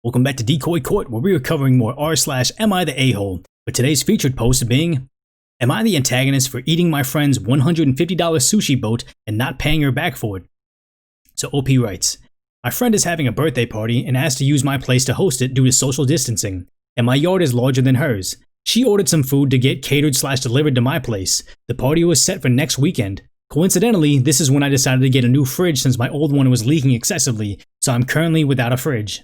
Welcome back to Decoy Court, where we are covering more r/am I the a-hole, with today's featured post being, am I the antagonist for eating my friend's $150 sushi boat and not paying her back for it? So OP writes, my friend is having a birthday party and asked to use my place to host it due to social distancing, and my yard is larger than hers. She ordered some food to get catered/delivered to my place. The party was set for next weekend. Coincidentally, this is when I decided to get a new fridge since my old one was leaking excessively, so I'm currently without a fridge.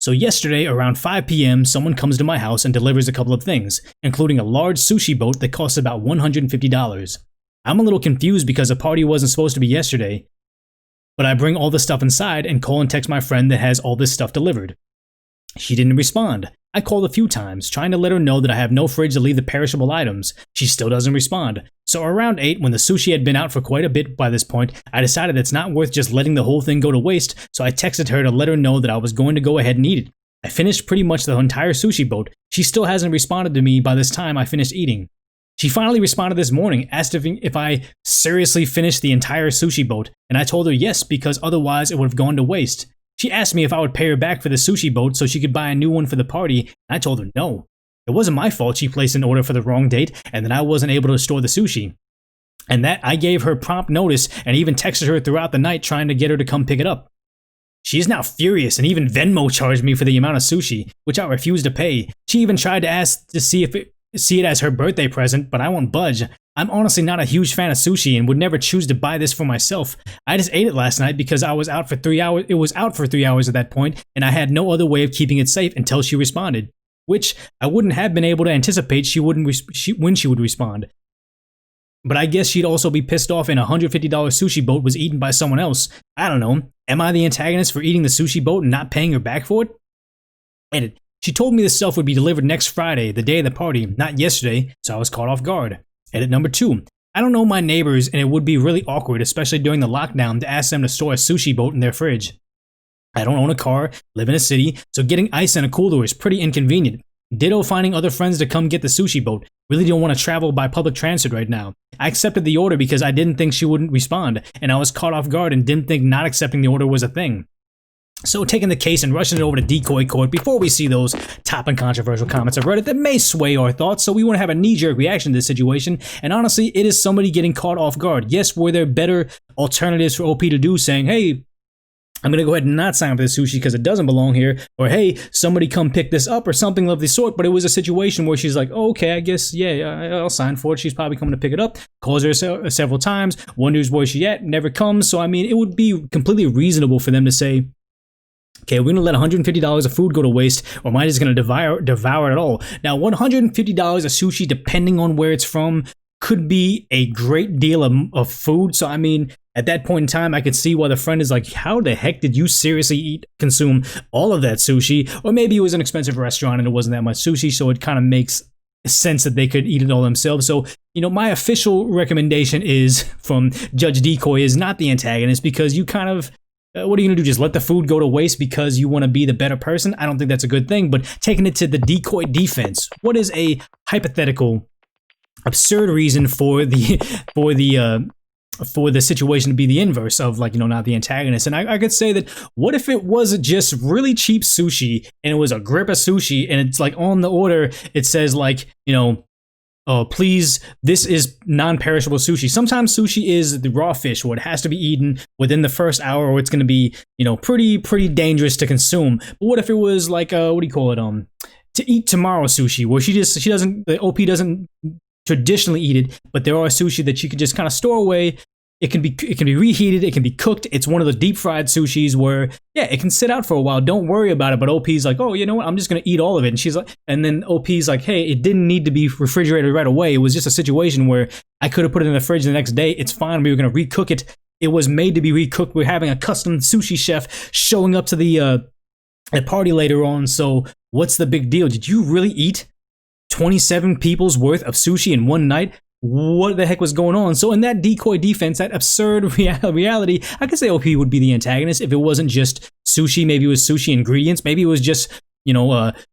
So yesterday, around 5 p.m., someone comes to my house and delivers a couple of things, including a large sushi boat that costs about $150. I'm a little confused because the party wasn't supposed to be yesterday, but I bring all the stuff inside and call and text my friend that has all this stuff delivered. She didn't respond. I called a few times, trying to let her know that I have no fridge to leave the perishable items. She still doesn't respond. So around 8, when the sushi had been out for quite a bit by this point, I decided it's not worth just letting the whole thing go to waste, so I texted her to let her know that I was going to go ahead and eat it. I finished pretty much the entire sushi boat. She still hasn't responded to me by this time I finished eating. She finally responded this morning, asked if I seriously finished the entire sushi boat, and I told her yes, because otherwise it would have gone to waste. She asked me if I would pay her back for the sushi boat so she could buy a new one for the party, and I told her no. It wasn't my fault she placed an order for the wrong date and that I wasn't able to store the sushi. And that I gave her prompt notice and even texted her throughout the night trying to get her to come pick it up. She is now furious and even Venmo charged me for the amount of sushi, which I refused to pay. She even tried to ask to see it as her birthday present, but I won't budge. I'm honestly not a huge fan of sushi and would never choose to buy this for myself. I just ate it last night because I was out for 3 hours. It was out for 3 hours at that point, and I had no other way of keeping it safe until she responded, which I wouldn't have been able to anticipate when she would respond. But I guess she'd also be pissed off and a $150 sushi boat was eaten by someone else. I don't know. Am I the antagonist for eating the sushi boat and not paying her back for it? Edit. She told me the stuff would be delivered next Friday, the day of the party, not yesterday, so I was caught off guard. Edit number 2. I don't know my neighbors and it would be really awkward, especially during the lockdown, to ask them to store a sushi boat in their fridge. I don't own a car, live in a city, so getting ice in a cooler is pretty inconvenient. Ditto finding other friends to come get the sushi boat. Really don't want to travel by public transit right now. I accepted the order because I didn't think she wouldn't respond, and I was caught off guard and didn't think not accepting the order was a thing. So taking the case and rushing it over to Decoy Court before we see those top and controversial comments of Reddit that may sway our thoughts, so we want to have a knee-jerk reaction to this situation, and honestly, it is somebody getting caught off guard. Yes, were there better alternatives for OP to do, saying, hey, I'm going to go ahead and not sign for the sushi because it doesn't belong here, or hey, somebody come pick this up, or something of the sort, but it was a situation where she's like, oh, okay, I guess, yeah, I'll sign for it. She's probably coming to pick it up, calls her several times, wonders where she's at, never comes, so I mean, it would be completely reasonable for them to say, okay, we're going to let $150 of food go to waste, or am I just going to devour it all? Now, $150 of sushi, depending on where it's from, could be a great deal of food. So, I mean, at that point in time, I could see why the friend is like, how the heck did you seriously consume all of that sushi? Or maybe it was an expensive restaurant and it wasn't that much sushi, so it kind of makes sense that they could eat it all themselves. So, you know, my official recommendation is from Judge Decoy is not the antagonist, because you kind of, what are you going to do? Just let the food go to waste because you want to be the better person? I don't think that's a good thing. But taking it to the decoy defense, what is a hypothetical, absurd reason for the situation to be the inverse of, like, you know, not the antagonist? And I could say that, what if it was just really cheap sushi and it was a grip of sushi and it's like on the order it says, like, you know, oh, please, this is non-perishable sushi. Sometimes sushi is the raw fish where it has to be eaten within the first hour or it's going to be, you know, pretty dangerous to consume. But what if it was like, what do you call it? To eat tomorrow sushi, where the OP doesn't traditionally eat it, but there are sushi that you could just kind of store away. It can be reheated, it can be cooked. It's one of the deep fried sushis where, yeah, it can sit out for a while. Don't worry about it. But OP's like, oh, you know what? I'm just gonna eat all of it. And she's like, and then OP's like, hey, it didn't need to be refrigerated right away. It was just a situation where I could have put it in the fridge the next day. It's fine. We were gonna recook it. It was made to be recooked. We're having a custom sushi chef showing up to the party later on. So what's the big deal? Did you really eat 27 people's worth of sushi in one night? What the heck was going on? So in that decoy defense, that absurd reality, I could say OP would be the antagonist if it wasn't just sushi. Maybe it was sushi ingredients. Maybe it was just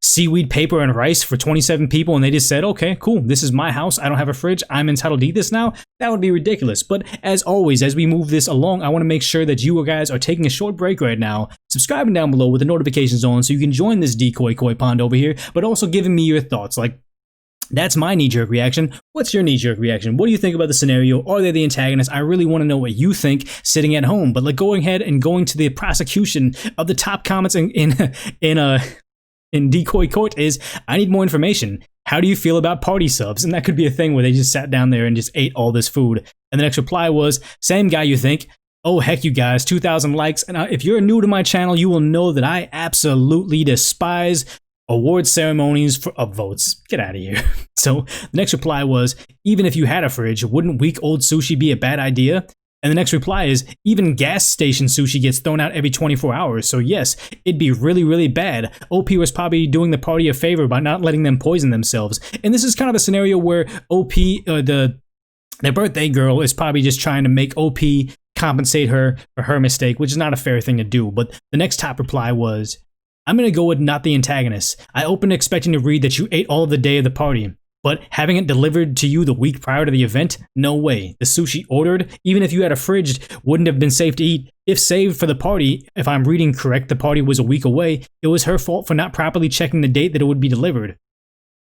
seaweed paper and rice for 27 people and they just said, okay, cool, this is my house, I don't have a fridge, I'm entitled to eat this now, that would be ridiculous. But as always, as we move this along, I want to make sure that you guys are taking a short break right now, subscribing down below with the notifications on so you can join this decoy koi pond over here, but also giving me your thoughts. Like, that's my knee-jerk reaction. What's your knee-jerk reaction? What do you think about the scenario? Are they the antagonist? I really want to know what you think sitting at home. But like, going ahead and going to the prosecution of the top comments in Decoy Court is, I need more information. How do you feel about party subs? And that could be a thing where they just sat down there and just ate all this food. And the next reply was, same guy you think. Oh, heck, you guys, 2,000 likes. And if you're new to my channel, you will know that I absolutely despise award ceremonies for upvotes. Get out of here. So the next reply was, even if you had a fridge, wouldn't week-old sushi be a bad idea? And the next reply is, even gas station sushi gets thrown out every 24 hours, so yes, it'd be really, really bad. OP was probably doing the party a favor by not letting them poison themselves. And this is kind of a scenario where OP, the birthday girl, is probably just trying to make OP compensate her for her mistake, which is not a fair thing to do. But the next top reply was, I'm gonna go with not the antagonist. I opened expecting to read that you ate all of the day of the party. But having it delivered to you the week prior to the event? No way. The sushi ordered, even if you had a fridge, wouldn't have been safe to eat. If saved for the party, if I'm reading correct, the party was a week away, it was her fault for not properly checking the date that it would be delivered.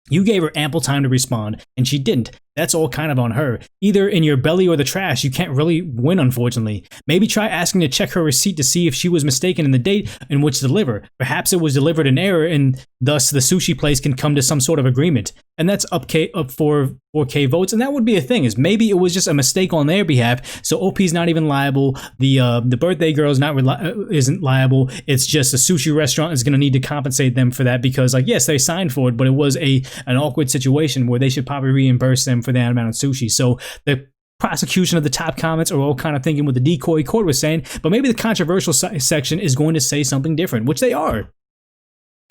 You gave her ample time to respond, and she didn't. That's all kind of on her. Either in your belly or the trash, you can't really win, unfortunately. Maybe try asking to check her receipt to see if she was mistaken in the date in which to deliver. Perhaps it was delivered in error, and thus the sushi place can come to some sort of agreement. And that's up for 4K votes, and that would be a thing, is maybe it was just a mistake on their behalf, so OP's not even liable, the birthday girl isn't liable, it's just a sushi restaurant is going to need to compensate them for that because, like, yes, they signed for it, but it was an awkward situation where they should probably reimburse them for that amount of sushi. So the prosecution of the top comments are all kind of thinking what the Decoy Court was saying, but maybe the controversial section is going to say something different, which they are.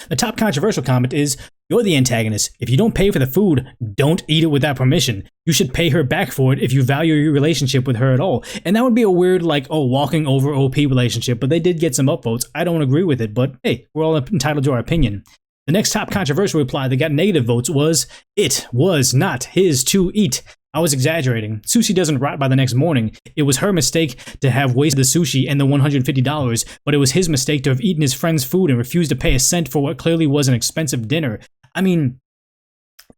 The top controversial comment is, you're the antagonist. If you don't pay for the food, don't eat it without permission. You should pay her back for it if you value your relationship with her at all. And that would be a weird, like, oh, walking over OP relationship, but they did get some upvotes. I don't agree with it, but hey, we're all entitled to our opinion. The next top controversial reply that got negative votes was, it was not his to eat. I was exaggerating. Sushi doesn't rot by the next morning. It was her mistake to have wasted the sushi and the $150, but it was his mistake to have eaten his friend's food and refused to pay a cent for what clearly was an expensive dinner. I mean,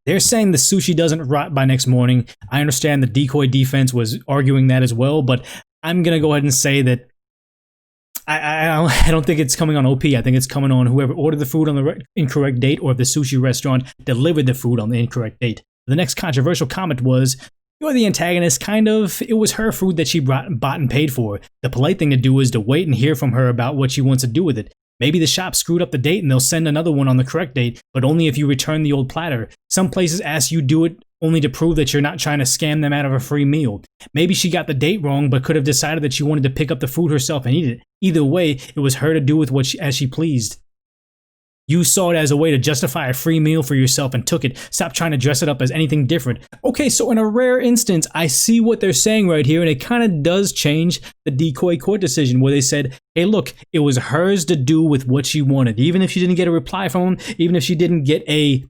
they're saying the sushi doesn't rot by next morning. I understand the Decoy defense was arguing that as well, but I'm going to go ahead and say that I don't think it's coming on OP. I think it's coming on whoever ordered the food on the incorrect date, or if the sushi restaurant delivered the food on the incorrect date. The next controversial comment was, you're the antagonist, kind of. It was her food that she bought and paid for. The polite thing to do is to wait and hear from her about what she wants to do with it. Maybe the shop screwed up the date and they'll send another one on the correct date, but only if you return the old platter. Some places ask you do it only to prove that you're not trying to scam them out of a free meal. Maybe she got the date wrong, but could have decided that she wanted to pick up the food herself and eat it. Either way, it was her to do with as she pleased. You saw it as a way to justify a free meal for yourself and took it. Stop trying to dress it up as anything different. Okay, so in a rare instance, I see what they're saying right here, and it kind of does change the Decoy Court decision where they said, hey, look, it was hers to do with what she wanted. Even if she didn't get a reply from him, even if she didn't get a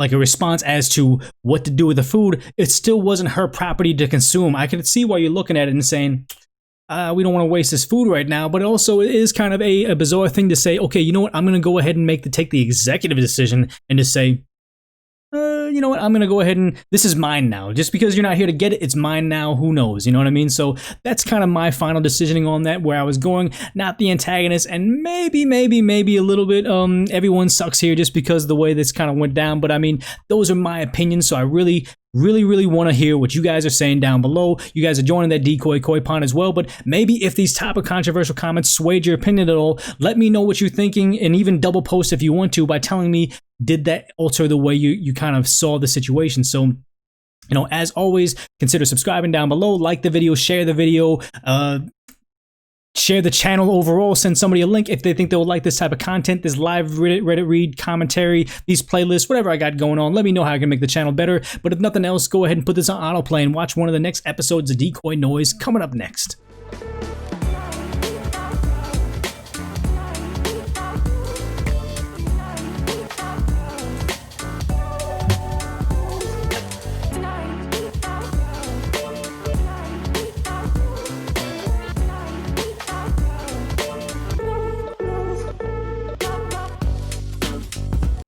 response as to what to do with the food, it still wasn't her property to consume. I can see why you're looking at it and saying, we don't want to waste this food right now, but also it is kind of a bizarre thing to say, okay, you know what, I'm going to go ahead and take the executive decision and just say, you know what, I'm going to go ahead and, this is mine now. Just because you're not here to get it, it's mine now, who knows, you know what I mean? So that's kind of my final decisioning on that, where I was going, not the antagonist, and maybe a little bit, everyone sucks here just because of the way this kind of went down, but I mean, those are my opinions, so I really want to hear what you guys are saying down below. You guys are joining that Decoy Koi pond as well, but maybe if these type of controversial comments swayed your opinion at all, let me know what you're thinking, and even double post if you want to by telling me, did that alter the way you kind of saw the situation? So, you know, as always, consider subscribing down below, like the video, share the video, share the channel overall, send somebody a link if they think they'll like this type of content, this live Reddit read, commentary, these playlists, whatever I got going on. Let me know how I can make the channel better. But if nothing else, go ahead and put this on autoplay and watch one of the next episodes of DecoyNoise coming up next.